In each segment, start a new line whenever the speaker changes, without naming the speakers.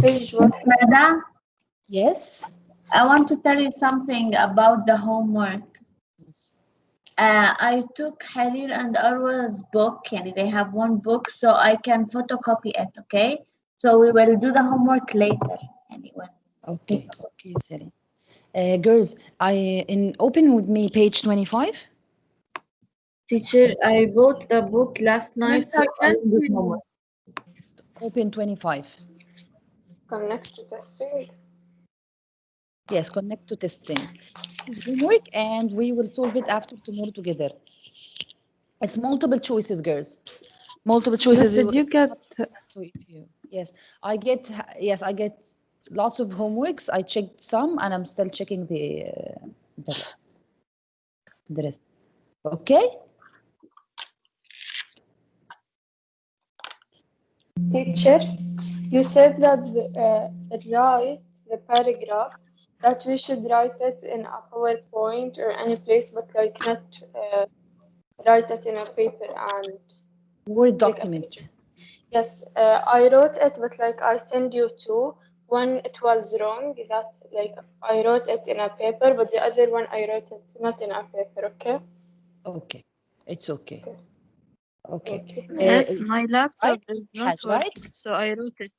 Page what?
Madam,
Yes.
I want to tell you something about the homework.
Yes.
I took Harir and Arwa's book, and they have one book, so I can photocopy it, okay? So we will do the homework later, anyway.
Okay. Okay, Sally. Girls, open with me page 25.
Teacher, I bought the book last night, so I can't do homework.
Open 25.
Connect to testing.
Yes, connect to testing. This is homework, and we will solve it after tomorrow together. It's multiple choices, girls. Multiple choices.
Did you get?
Yes, I get. Yes, I get lots of homeworks. I checked some, and I'm still checking the rest. Okay.
Teacher, you said that write the paragraph, that we should write it in a PowerPoint or any place, but like not write it in a paper and
Word
take a
document.
picture. Yes, I wrote it, but like I send you two. One, it was wrong, that like I wrote it in a paper, but the other one I wrote it not in a paper, okay?
Okay, it's okay. Okay.
Yes, my laptop is not
Has, right?
working, so I wrote it.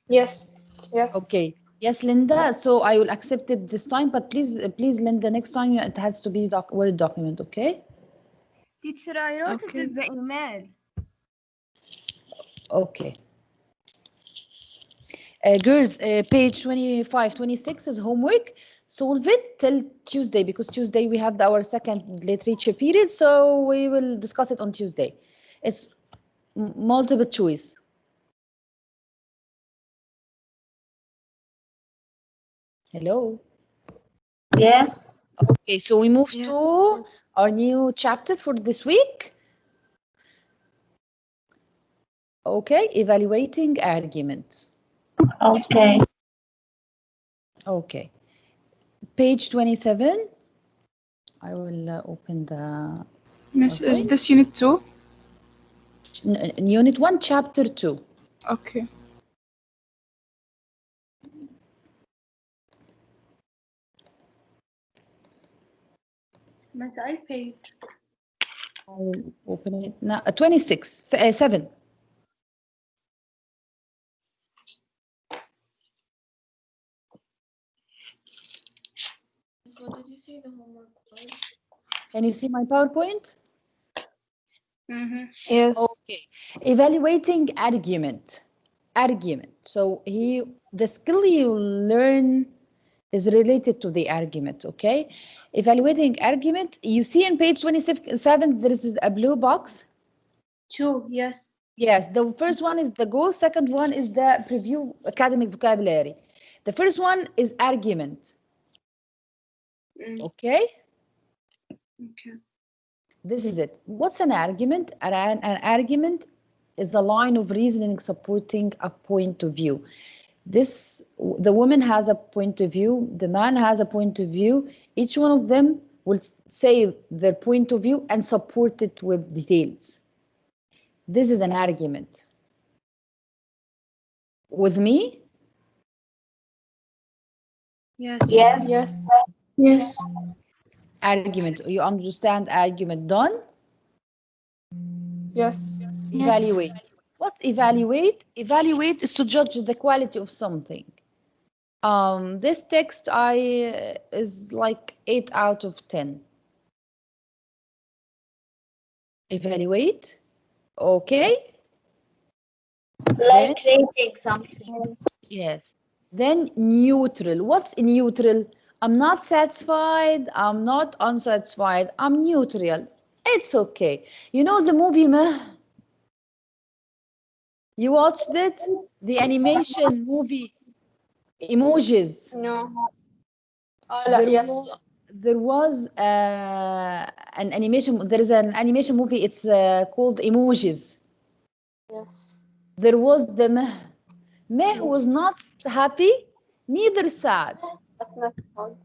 Yes, yes.
Okay. Yes, Linda. So I will accept it this time, but please, Linda, next time it has to be Word document, okay?
Teacher, I wrote it in the email.
Okay. Girls, page 25, 26 is homework. Solve it till Tuesday, because Tuesday we have our second literature period, so we will discuss it on Tuesday. It's multiple choice. Hello?
Yes.
Okay, so we move to our new chapter for this week. Okay, evaluating argument.
Okay.
Okay. Page 27. I will open the...
Miss, is this unit 2?
Unit 1, chapter 2.
Okay.
مسائل page.
I'll open it now. 26, 7.
What did you say the homework was?
Can you see my PowerPoint?
Yes.
Okay. Evaluating argument. Argument. So the skill you learn is related to the argument, okay? Evaluating argument, you see in page 27, there is a blue box.
2, yes.
Yes, the first one is the goal, second one is the preview academic vocabulary. The first one is argument. Okay?
Okay.
This is it. What's an argument? An argument is a line of reasoning supporting a point of view. The woman has a point of view, the man has a point of view. Each one of them will say their point of view and support it with details. This is an argument. With me?
Yes.
Yes.
Yes.
Yes.
Argument. You understand argument? Done?
Yes.
Evaluate. What's evaluate? Evaluate is to judge the quality of something. This text is like 8 out of 10. Evaluate. Okay.
Like rating something.
Yes. Then neutral. What's neutral? I'm not satisfied. I'm not unsatisfied. I'm neutral. It's okay. You know the movie Meh? You watched it? The animation movie Emojis.
No.
There was an animation. There is an animation movie. It's called Emojis.
Yes.
There was the Meh. Meh was not happy, neither sad.
But not sad.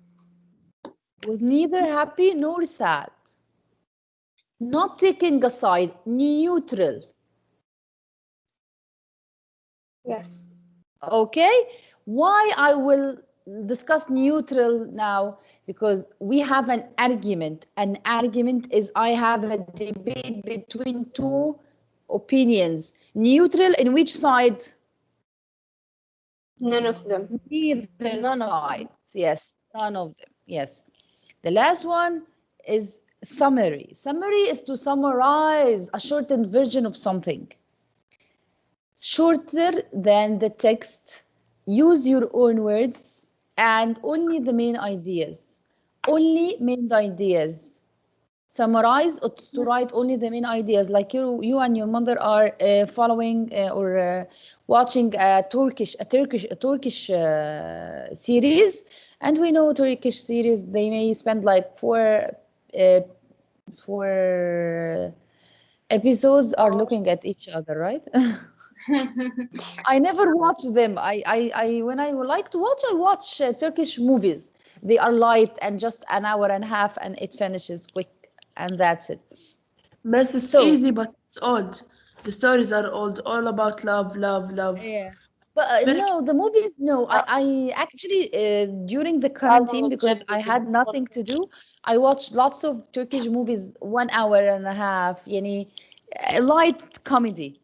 Was neither happy nor sad. Not taking a side, neutral.
Yes.
Okay, why I will discuss neutral now? Because we have an argument. An argument is I have a debate between two opinions. Neutral in which side?
None of them.
Neither
None of
side. Yes, none of them. Yes. The last one is summary. Summary is to summarize a shortened version of something. Shorter than the text. Use your own words and only the main ideas. Only main ideas. Summarize or to write only the main ideas. Like you and your mother are following or watching a Turkish series, and we know Turkish series they may spend like four episodes are looking at each other, right? I never watch them. I when I like to watch, I watch Turkish movies. They are light and just an hour and a half, and it finishes quick, and that's it.
But it's
So
easy, but it's old. The stories are old, all about love, love, love.
yeah, but
Very
no, the movies. No, I actually during the quarantine because I had nothing to do, I watched lots of Turkish movies, 1 hour and a half. Yani, light comedy.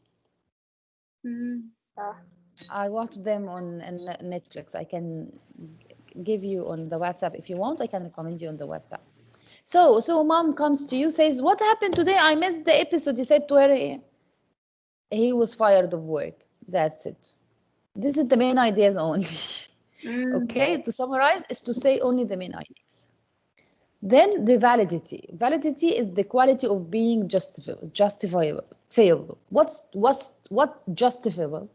I watch them on Netflix. I can give you on the WhatsApp if you want. I can recommend you on the WhatsApp. So mom comes to you, says, "What happened today? I missed the episode." You said to her, he was fired of work. That's it. This is the main ideas only. Okay, to summarize is to say only the main ideas. Then the validity. Validity is the quality of being justifiable. What justifiable?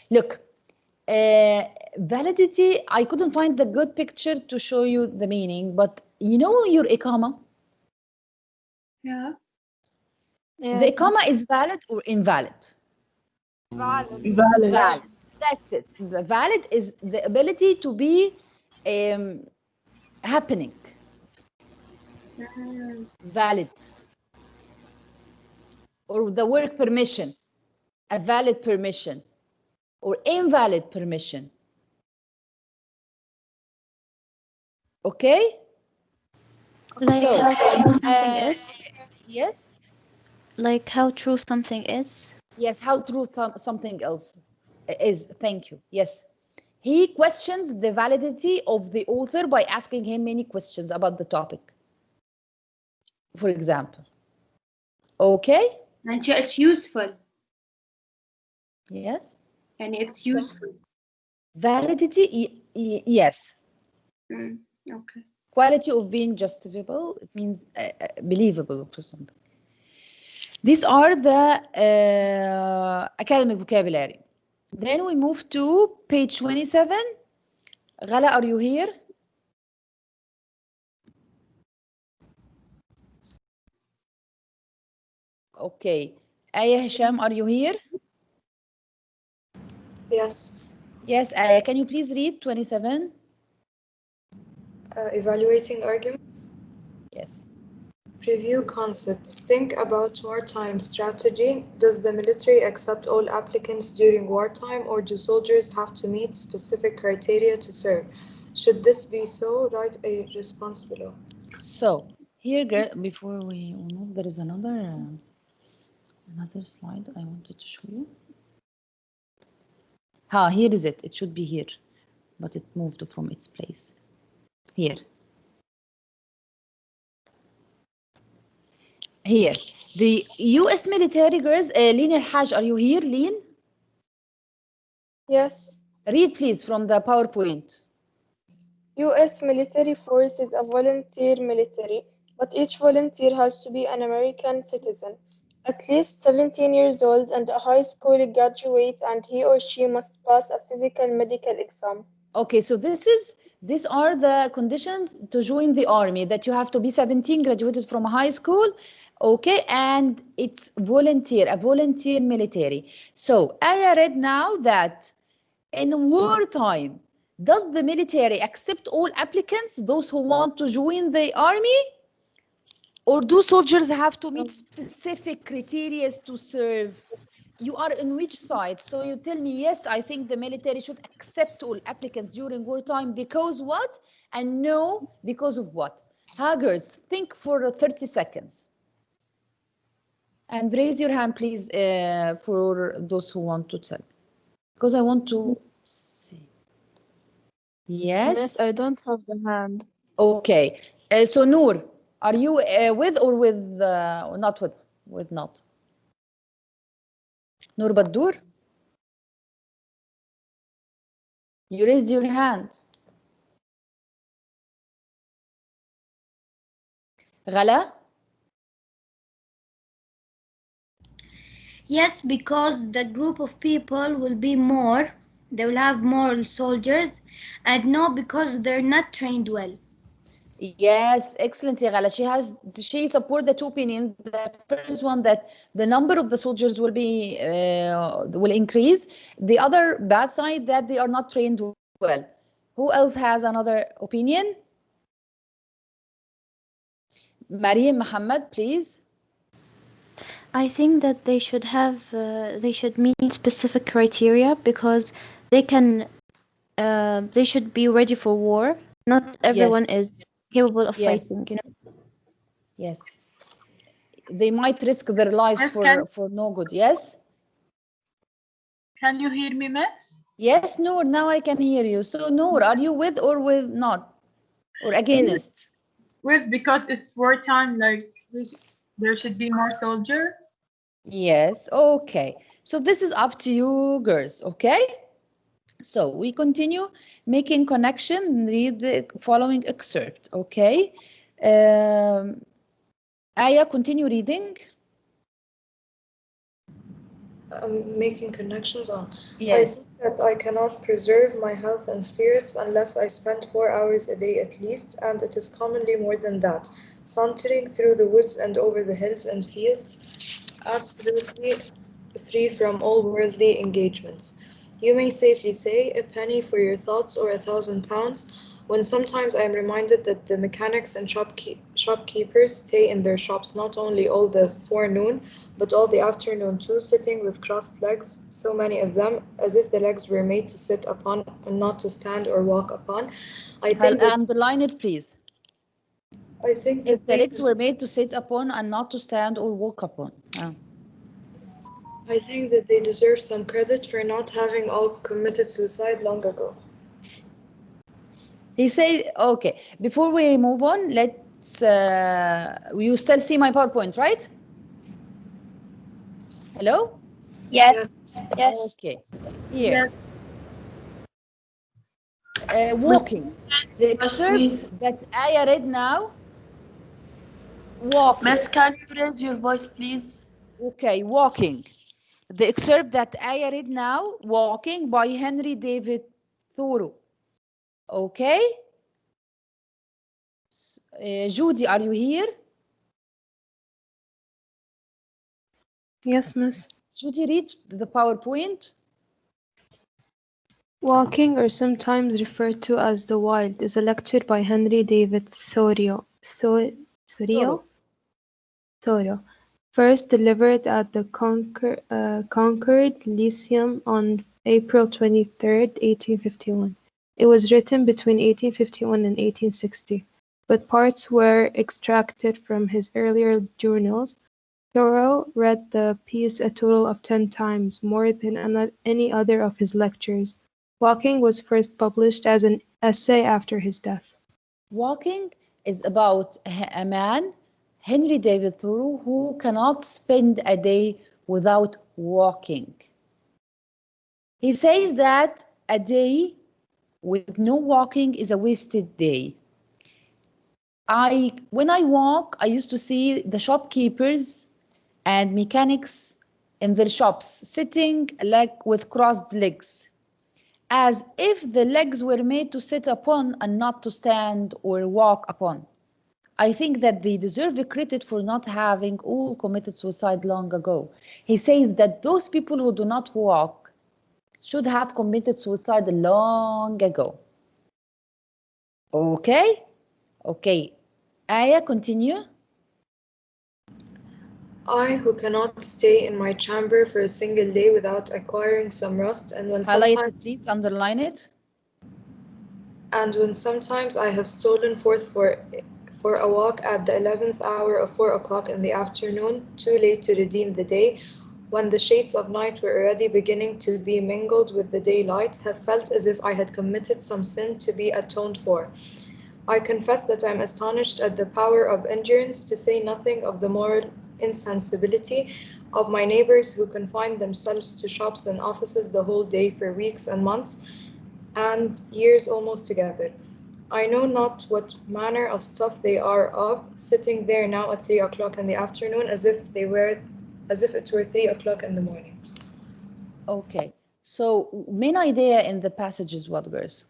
Look, validity, I couldn't find the good picture to show you the meaning, but you know your ikama?
Yeah.
The ikama is valid or invalid?
valid.
Valid. That's it. The valid is the ability to be happening. Valid. Or the work permission. A valid permission. Or invalid permission. Okay?
Like
So,
how true something is?
yes?
Like how true something is?
Yes, how true something else is. Thank you. Yes. He questions the validity of the author by asking him many questions about the topic. For example. Okay?
And it's useful.
Yes.
And it's useful.
Validity, yes.
Okay.
Quality of being justifiable, it means believable for something. These are the academic vocabulary. Then we move to page 27. Ghala, are you here? Okay. Aya Hisham, are you here?
Yes.
Yes, Aya, can you please read 27?
Evaluating arguments.
Yes.
Preview concepts. Think about wartime strategy. Does the military accept all applicants during wartime, or do soldiers have to meet specific criteria to serve? Should this be so? Write a response below.
So here, before we move, there is another slide I wanted to show you. Here is it. It should be here, but it moved from its place. Here. Here. The U.S. military girls, Lin El-Haj, are you here, Lin?
Yes.
Read, please, from the PowerPoint.
U.S. military force is a volunteer military, but each volunteer has to be an American citizen, at least 17 years old and a high school graduate, and he or she must pass a physical medical exam.
Okay, so these are the conditions to join the army, that you have to be 17, graduated from high school, okay, and it's a volunteer military. So I read now that in wartime, does the military accept all applicants, those who want to join the army? Or do soldiers have to meet specific criteria to serve? You are in which side? So you tell me, yes, I think the military should accept all applicants during wartime because what? And no, because of what? Huggers, think for 30 seconds. And raise your hand, please, for those who want to tell. Because I want to see. Yes?
Miss, I don't have the hand.
Okay. So Noor, are you with or with, not with? With not. Noor Baddour? You raised your hand. Ghala?
Yes, because the group of people will be more, they will have more soldiers, and no, because they're not trained well.
Yes, excellent, Ghala. She support the two opinions. The first one that the number of the soldiers will increase. The other bad side that they are not trained well. Who else has another opinion? Mariam Muhammad, please.
I think that they should meet specific criteria because they should be ready for war. Not everyone is capable of fighting, you know.
Yes. They might risk their lives for no good. Yes?
Can you hear me, Miss?
Yes, Noor, now I can hear you. So Noor, are you with or with not? Or against?
With, because it's wartime, like there should be more soldiers.
Yes, okay. So this is up to you girls, okay? So we continue making connection, read the following excerpt, okay? Aya, continue reading.
Making connections on.
Yes.
I think that I cannot preserve my health and spirits unless I spend 4 hours a day at least, and it is commonly more than that, sauntering through the woods and over the hills and fields, absolutely free from all worldly engagements. You may safely say a penny for your thoughts or 1,000 pounds, when sometimes I am reminded that the mechanics and shopkeepers stay in their shops not only all the forenoon, but all the afternoon too, sitting with crossed legs, so many of them, as if the legs were made to sit upon and not to stand or walk upon. I think that,
underline it, please.
I think
If
that
the legs were made to sit upon and not to stand or walk upon.
I think that they deserve some credit for not having all committed suicide long ago.
He says, okay, before we move on, let's, you still see my PowerPoint, right? Hello?
Yes.
Yes. Okay, here. Walking. The excerpt that Aya read now, walking.
Miss, can you raise your voice, please?
Okay, walking. The excerpt that Aya read now, Walking by Henry David Thoreau. Okay? Judy, are you here?
Yes, Miss.
Judy, read the PowerPoint.
Walking, or sometimes referred to as the Wild, is a lecture by Henry David Thoreau. Thoreau, first delivered at the Concord Lyceum on April 23rd, 1851. It was written between 1851 and 1860, but parts were extracted from his earlier journals. Thoreau read the piece a total of 10 times, more than any other of his lectures. Walking was first published as an essay after his death.
Walking is about a man, Henry David Thoreau, who cannot spend a day without walking. He says that a day with no walking is a wasted day. When I walk, I used to see the shopkeepers and mechanics in their shops sitting like with crossed legs, as if the legs were made to sit upon and not to stand or walk upon. I think that they deserve credit for not having all committed suicide long ago. He says that those people who do not walk should have committed suicide long ago. Okay? Okay. Aya, continue.
I, who cannot stay in my chamber for a single day without acquiring some rust, and when
Highlight
sometimes
it, please, underline it.
and when sometimes I have stolen forth for a walk at the 11th hour of 4 o'clock in the afternoon, too late to redeem the day, when the shades of night were already beginning to be mingled with the daylight, have felt as if I had committed some sin to be atoned for. I confess that I am astonished at the power of endurance, to say nothing of the moral insensibility of my neighbors who confine themselves to shops and offices the whole day for weeks and months, and years almost together. I know not what manner of stuff they are of, sitting there now at 3 o'clock in the afternoon, as if it were 3 o'clock in the morning.
Okay, so main idea in the passage is what, girls?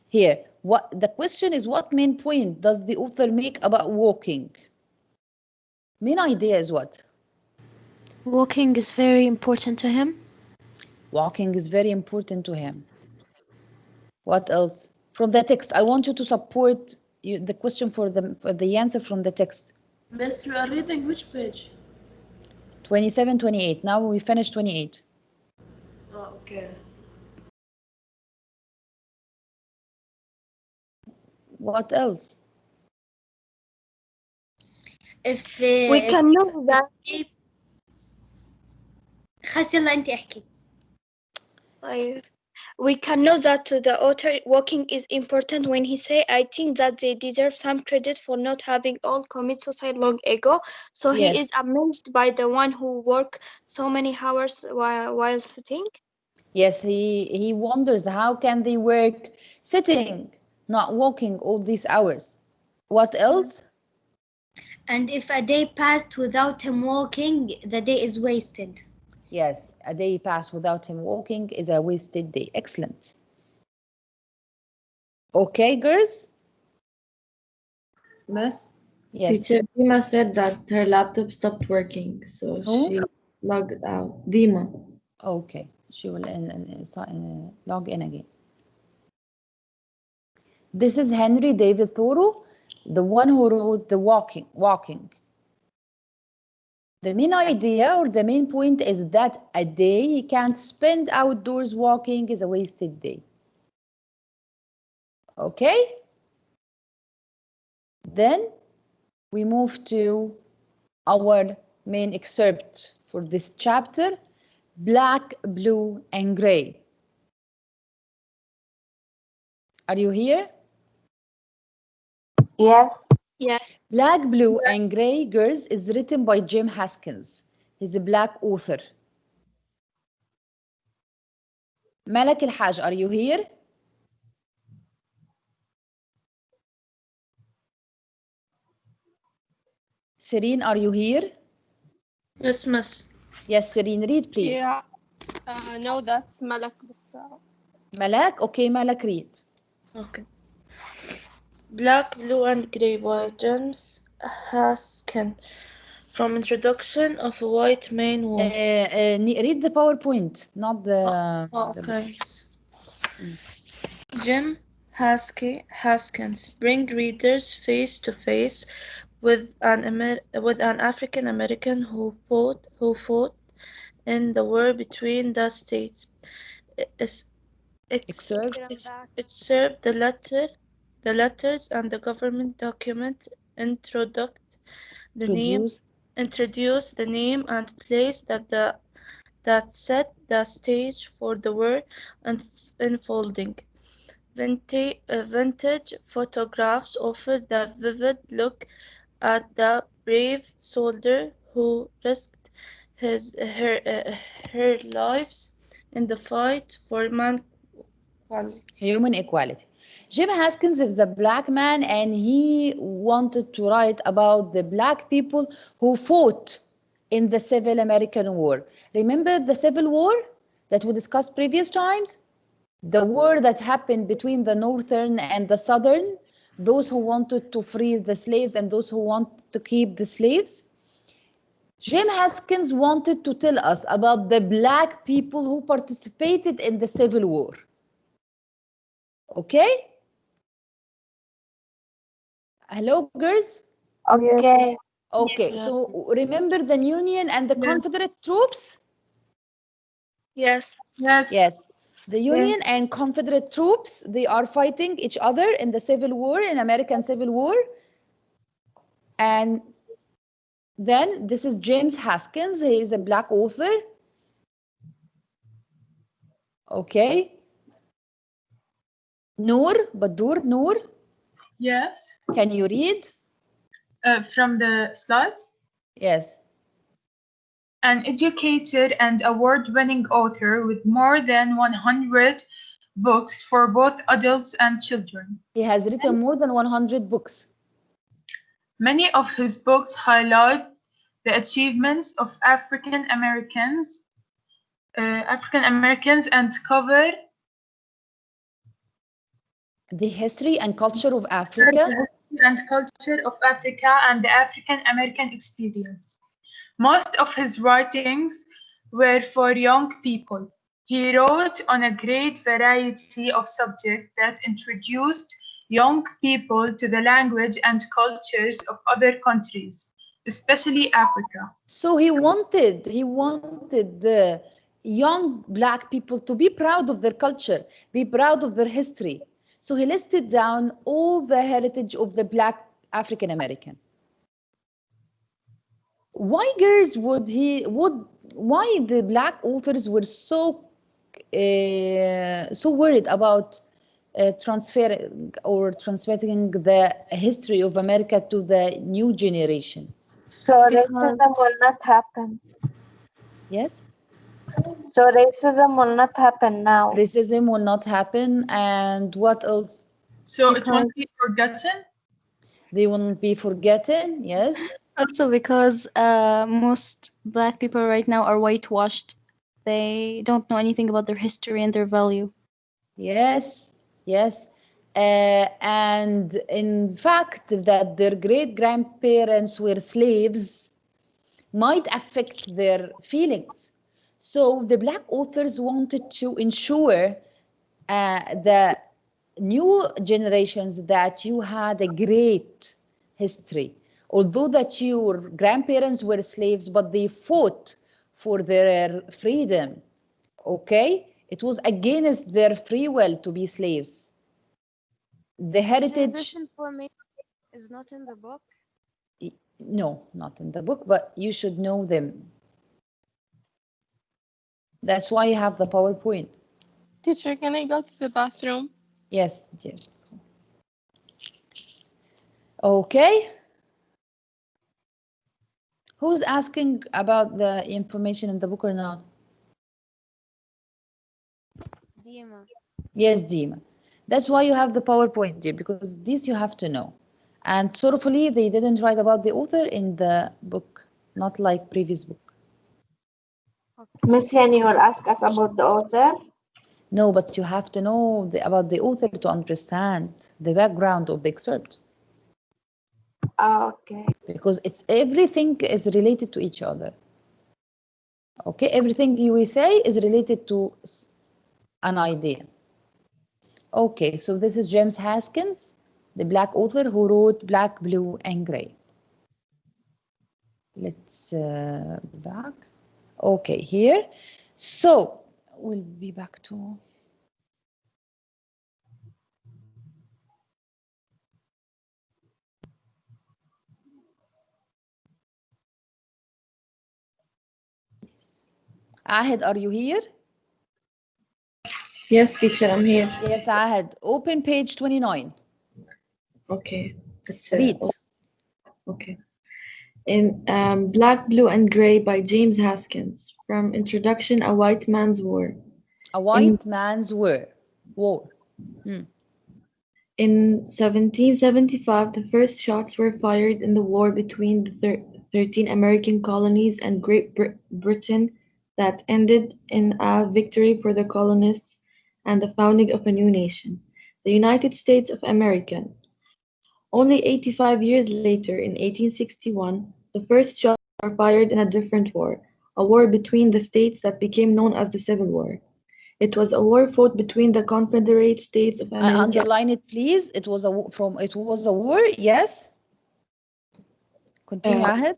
Here, what the question is, what main point does the author make about walking? Main idea is what?
Walking is very important to him.
Walking is very important to him. What else? From the text, I want you to support the question for the answer from the text.
Miss, you are reading which page?
27, 28. Now we finished 28.
Oh, okay.
What else?
If
We can know that.
خلاص يلا انت احكي.
We can know that the author walking is important when he say, I think that they deserve some credit for not having all commit suicide long ago. So
Yes.
he is amazed by the one who work so many hours while sitting.
Yes, he wonders how can they work sitting, not walking all these hours. What else?
And if a day passed without him walking, the day is wasted.
Yes, a day passed without him walking is a wasted day. Excellent. Okay, girls?
Miss,
Yes.
teacher Dima said that her laptop stopped working, so
Who?
she logged out. Dima.
Okay, she will log in again. This is Henry David Thoreau, the one who wrote the Walking. The main idea or the main point is that a day he can't spend outdoors walking is a wasted day. Okay? Then we move to our main excerpt for this chapter, Black, Blue, and Gray. Are you here?
Yes.
Yes.
Black, Blue, and Gray, girls, is written by Jim Haskins. He's a black author. Malak Al-Haj, are you here? Serene, are you here?
Yes, miss.
Yes, Serene, read please.
Yeah. No, that's Malak.
Malak, okay, Malak, read.
Okay. Black, Blue, and Gray by James Haskin. From Introduction of a White Man Woman.
Read the PowerPoint, not the...
Okay. Jim Haskins bring readers face to face with an African American who fought in the war between the states. Excerpt the letters and the government document introduce the name and place that set the stage for the war unfolding. Vintage photographs offer the vivid look at the brave soldier who risked her lives in the fight for
human equality. Jim Haskins is a black man and he wanted to write about the black people who fought in the Civil American War. Remember the Civil War that we discussed previous times? The war that happened between the Northern and the Southern, those who wanted to free the slaves and those who wanted to keep the slaves. Jim Haskins wanted to tell us about the black people who participated in the Civil War. Okay? Hello, girls?
Okay.
Okay, so remember the Union and the Confederate troops?
Yes.
Yes.
Yes. The Union and Confederate troops, they are fighting each other in the Civil War, in American Civil War. And then this is James Haskins. He is a Black author. Okay. Noor, Badur, Noor.
Yes.
Can you read?
From the slides.
Yes.
An educated and award-winning author with more than 100 books for both adults and children.
He has written more than 100 books.
Many of his books highlight the achievements of African Americans and cover
the history and culture of
the
Africa.
history and culture of Africa and the African American experience. Most of his writings were for young people. He wrote on a great variety of subjects that introduced young people to the language and cultures of other countries, especially Africa.
So he wanted the young Black people to be proud of their culture, be proud of their history. So he listed down all the heritage of the Black African American. Why why the Black authors were so worried about transferring the history of America to the new generation?
So racism will not happen.
Yes?
So racism will not happen now.
Racism will not happen, and what else?
So it won't be forgotten?
They won't be forgotten, yes.
Also because most Black people right now are whitewashed. They don't know anything about their history and their value.
Yes, yes. And in fact, that their great-grandparents were slaves might affect their feelings. So the Black authors wanted to ensure the new generations that you had a great history. Although that your grandparents were slaves, but they fought for their freedom, okay? It was against their free will to be slaves. The heritage...
This information is not in the book?
No, not in the book, but you should know them. That's why you have the PowerPoint.
Teacher, can I go to the bathroom?
Yes, yes. Okay. Who's asking about the information in the book or not?
Dima.
Yes, Dima. That's why you have the PowerPoint, dear, because this you have to know. And sorrowfully, they didn't write about the author in the book, not like previous book.
Miss Yani will ask us about the author.
No, but you have to know about the author to understand the background of the excerpt.
Okay.
Because everything is related to each other. Okay, everything we say is related to an idea. Okay, so this is James Haskins, the Black author who wrote Black, Blue, and Gray. Let's back. Okay, here. So we'll be back to... Ahad, are you here?
Yes, teacher, I'm here.
Yes, Ahad. Open page 29.
Okay. Let's
read.
Okay. In Black, Blue, and Gray by James Haskins. From Introduction, A White Man's War.
A White Man's War.
In 1775, the first shots were fired in the war between the 13 American colonies and Great Britain that ended in a victory for the colonists and the founding of a new nation, the United States of America. Only 85 years later, in 1861, the first shots were fired in a different war, a war between the states that became known as the Civil War. It was a war fought between the Confederate States of America.
Underline it, please. It was a war, yes? Continue, Ahad.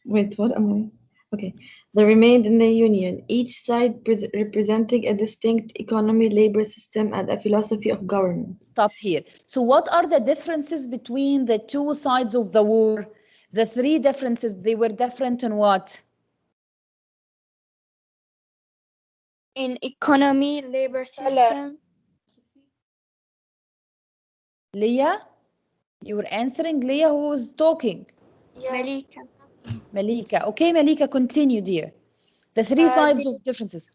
Wait, what am I? Okay. They remained in the Union, each side representing a distinct economy, labor system, and a philosophy of government.
Stop here. So what are the differences between the two sides of the war? The three differences, they were different in what?
In economy, labor system.
Leah? You were answering Leah, who was talking?
Malika.
Malika. Okay, Malika, continue, dear. The three sides of differences.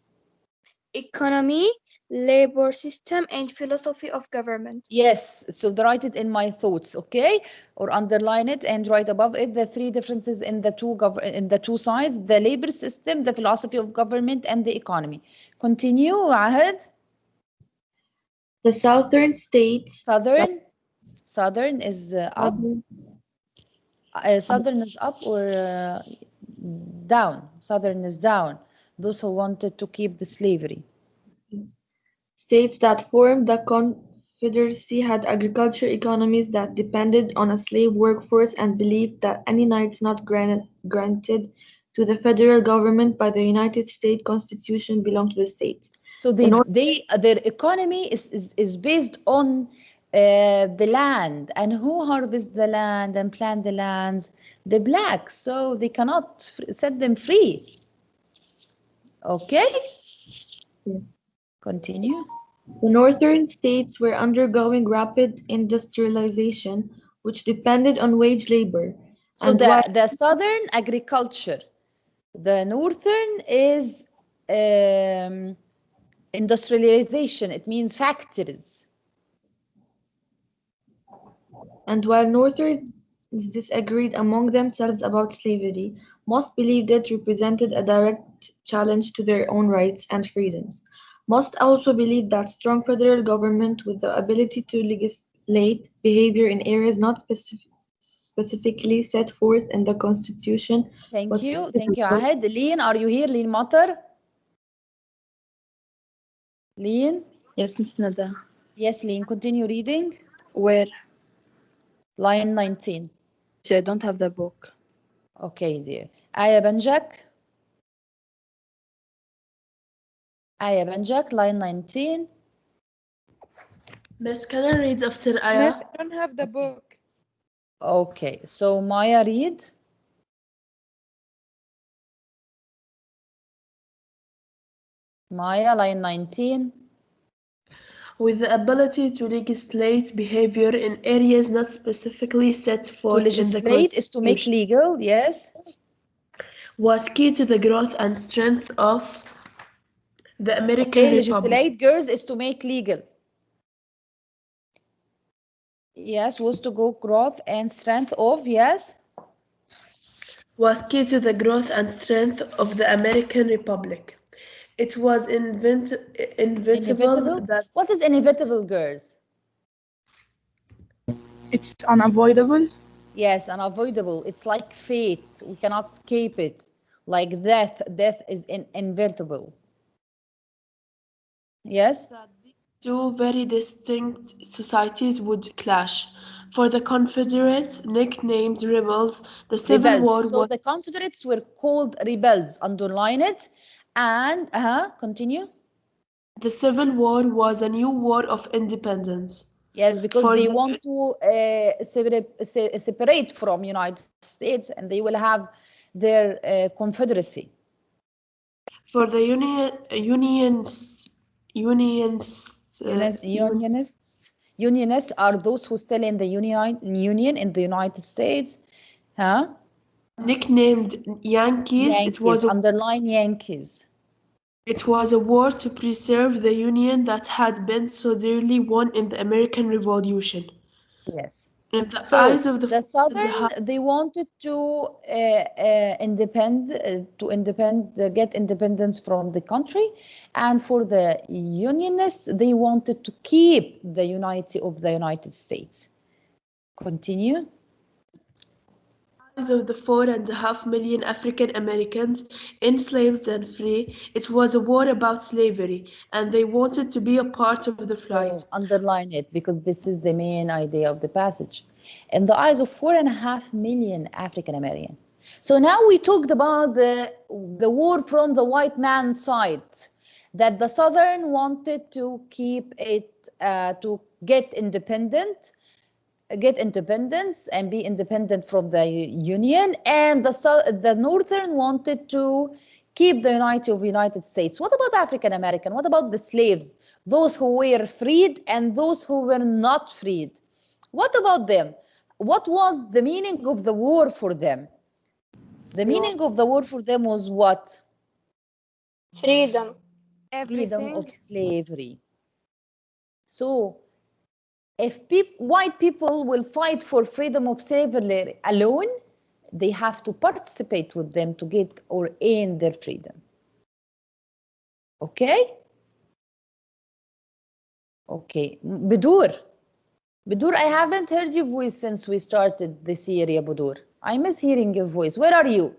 Economy, labor system, and philosophy of government.
Yes, so write it in my thoughts, okay? Or underline it and write above it the three differences in the two sides, the labor system, the philosophy of government, and the economy. Continue, Ahad.
The southern states.
Southern is up. Southern is up or down. Southern is down. Those who wanted to keep the slavery.
States that formed the Confederacy had agriculture economies that depended on a slave workforce and believed that any rights not granted to the federal government by the United States Constitution belonged to the states.
So their economy is based on the land, and who harvests the land and plant the lands? The blacks. So they cannot set them free. Okay.
Yeah.
Continue.
The northern states were undergoing rapid industrialization, which depended on wage labor.
So the southern agriculture, the northern is industrialization. It means factories.
And while northerns disagreed among themselves about slavery, most believed it represented a direct challenge to their own rights and freedoms. Most also believed that strong federal government with the ability to legislate behavior in areas not specifically set forth in the Constitution.
Thank you, Ahad. Leen, are you here? Leen Matar? Leen?
Yes, Miss Nada.
Yes, Leen, continue reading.
Where?
Line 19.
I don't have the book.
Okay, dear. Aya Banjak. Aya Banjak, line 19.
Miss, can I read after Aya?
Miss, I don't have the book.
Okay, so Maya, read. Maya, line 19.
With the ability to legislate behavior in areas not specifically set forth in the Constitution.
To legislate is to make legal, yes.
Was key to the growth and strength of the American Republic.
Legislate, girls, is to make legal. Yes, was to go growth and strength of, yes.
Was key to the growth and strength of the American Republic. It was inevitable that...
What is inevitable, girls?
It's unavoidable.
Yes, unavoidable. It's like fate. We cannot escape it. Like death. Death is inevitable. Yes?
That these two very distinct societies would clash. For the Confederates, nicknamed rebels, the Civil War was...
So the Confederates were called rebels. Underline it. And, continue.
The Civil War was a new war of independence.
Yes, because they want to separate from United States, and they will have their confederacy.
For the
Unionists are those who still in the Union in the United States.
Nicknamed Yankees. It was
underline Yankees.
It was a war to preserve the Union that had been so dearly won in the American Revolution.
Yes.
In the eyes of
the Southern, they wanted to get independence from the country, and for the Unionists, they wanted to keep the unity of the United States. Continue.
of the 4.5 million African Americans enslaved and free, it was a war about slavery, and they wanted to be a part of the fight.
So underline it because this is the main idea of the passage. In the eyes of 4.5 million African American. So now we talked about the war from the white man's side, that the Southern wanted to keep it, to get independence and be independent from the Union, and the Northern wanted to keep the unity of United States. What about African American? What about the slaves, those who were freed and those who were not freed? What about them? What was the meaning of the war for them? The meaning of the war for them was what?
Freedom.
Freedom of
Everything.
slavery. So if white people will fight for freedom of slavery alone, they have to participate with them to get or earn their freedom. Okay? Okay. Budur, I haven't heard your voice since we started this area, Budur. I miss hearing your voice. Where are you?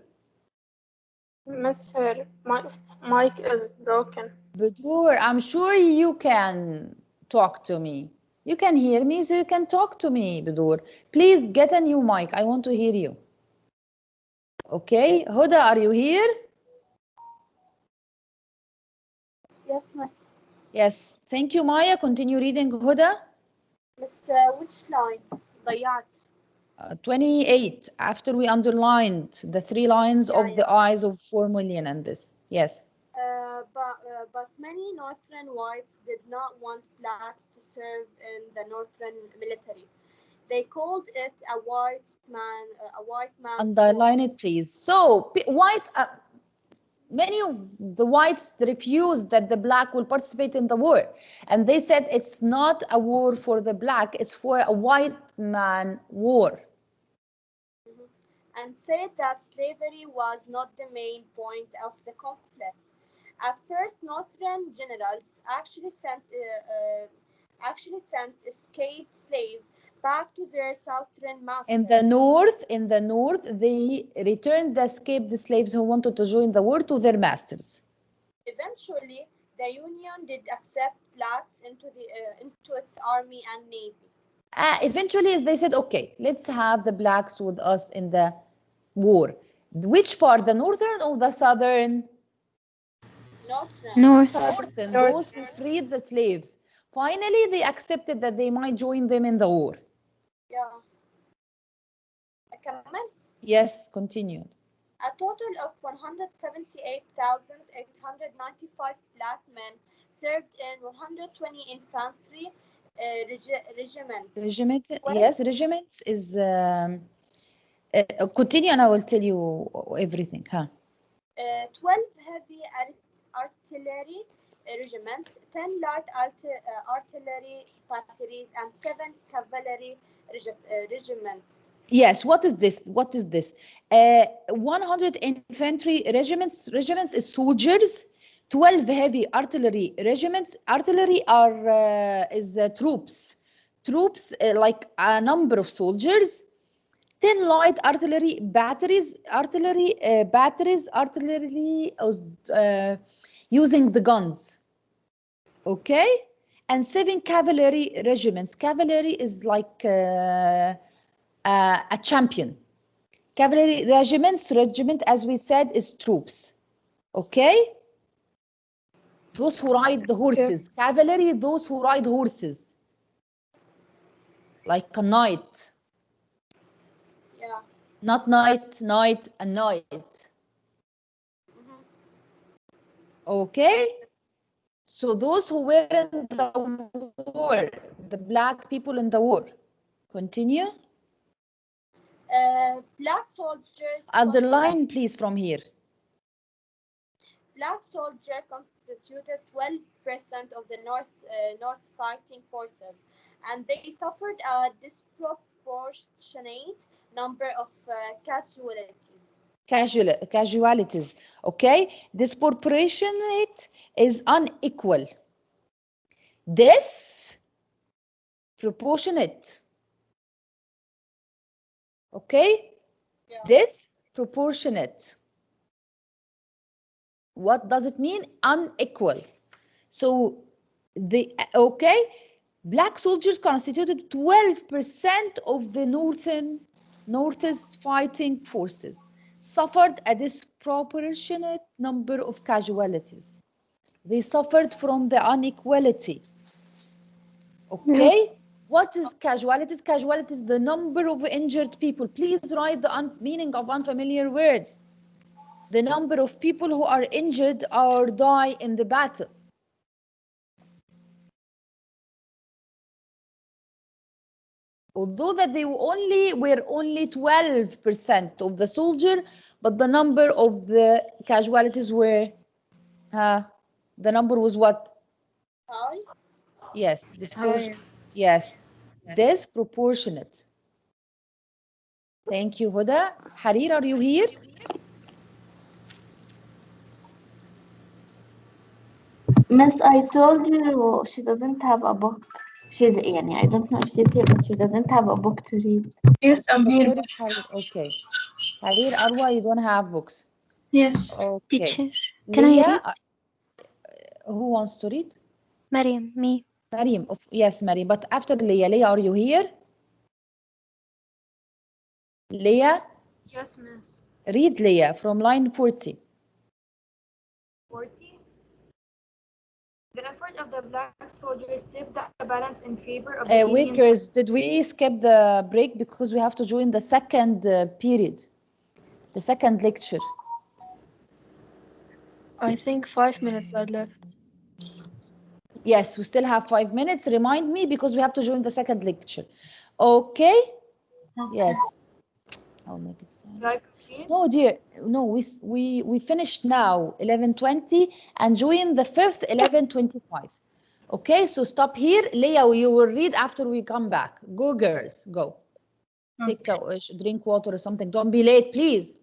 Miss her. My mic is broken.
Budur, I'm sure you can talk to me. You can hear me, so you can talk to me, Budur. Please get a new mic. I want to hear you. Okay, Huda, are you here?
Yes, Miss.
Yes, thank you, Maya. Continue reading, Huda.
Miss, which line? ضيعت.
28, after we underlined the 3 lines of the
yeah.
eyes of 4 million and this. Yes.
But many Northern whites did not want blacks to serve in the Northern military. They called it a white man's
Underline it, please. So, many of the whites refused that the black will participate in the war. And they said it's not a war for the black, it's for a white man war.
And said that slavery was not the main point of the conflict. At first, Northern generals actually sent escaped slaves back to their Southern masters.
In the north, they returned the escaped slaves who wanted to join the war to their masters.
Eventually, the Union did accept blacks into its army and navy.
Eventually, they said, okay, let's have the blacks with us in the war. Which part, the northern or the southern? Northern, those who freed the slaves. Finally, they accepted that they might join them in the war.
Yeah. أكمل?
Yes, continue.
A total of 178,895 black men served in 120 infantry regiments.
Yes, regiments is... continue and I will tell you everything. Huh?
12 heavy artillery regiments, 10 light artillery batteries, and 7 cavalry regiments.
Yes, what is this? What is this? 100 infantry regiments is soldiers, 12 heavy artillery regiments. Artillery is troops. Troops like a number of soldiers. 10 light artillery batteries, using the guns. Okay? And 7 cavalry regiments. Cavalry is like a champion. Cavalry regiment, as we said, is troops. Okay? Those who ride the horses. Yeah. Cavalry, those who ride horses. Like a knight.
Yeah.
Not knight, a knight. Okay? So those who were in the war, the black people in the war. Continue.
Black soldiers.
Underline, please, from here.
Black soldiers constituted 12% of the North's fighting forces, and they suffered a disproportionate number of
casualties. Okay, disproportionate is unequal. Disproportionate. Okay, Disproportionate. What does it mean? Unequal. So black soldiers constituted 12% of the North's fighting forces, suffered a disproportionate number of casualties. They suffered from the inequality. Okay? Yes. What is casualties? Casualties, the number of injured people. Please write the meaning of unfamiliar words. The number of people who are injured or die in the battle. Although that they were only 12% of the soldier, but the number of the casualties were, the number was what?
High.
Yes, disproportionate. Yes, disproportionate. Thank you, Huda. Harir, are you here?
Miss, I told you she doesn't have a book. She's Annie. I don't know if she's here, but she doesn't have a book to read.
Yes, I'm here.
Where is Harir? Okay. Harir, Arwa, you don't have books.
Yes.
Okay.
Teacher, can I read?
Who wants to read?
Mariam, me.
Mariam, yes, Mariam. But after Leah, Leah, are you here? Leah?
Yes, miss.
Read Leah from line 40.
40. The effort of the black soldiers tipped the balance in favor of the
Wait,
Union
girls, did we skip the break because we have to join the second period, the second lecture?
I think 5 minutes are left.
Yes, we still have 5 minutes. Remind me because we have to join the second lecture. Okay? Yes. I'll make it silent. No, dear. No, we finished now 11:20 and join the fifth 11:25. Okay, so stop here. Leah, you will read after we come back. Go, girls, go. Take a drink water or something. Don't be late, please.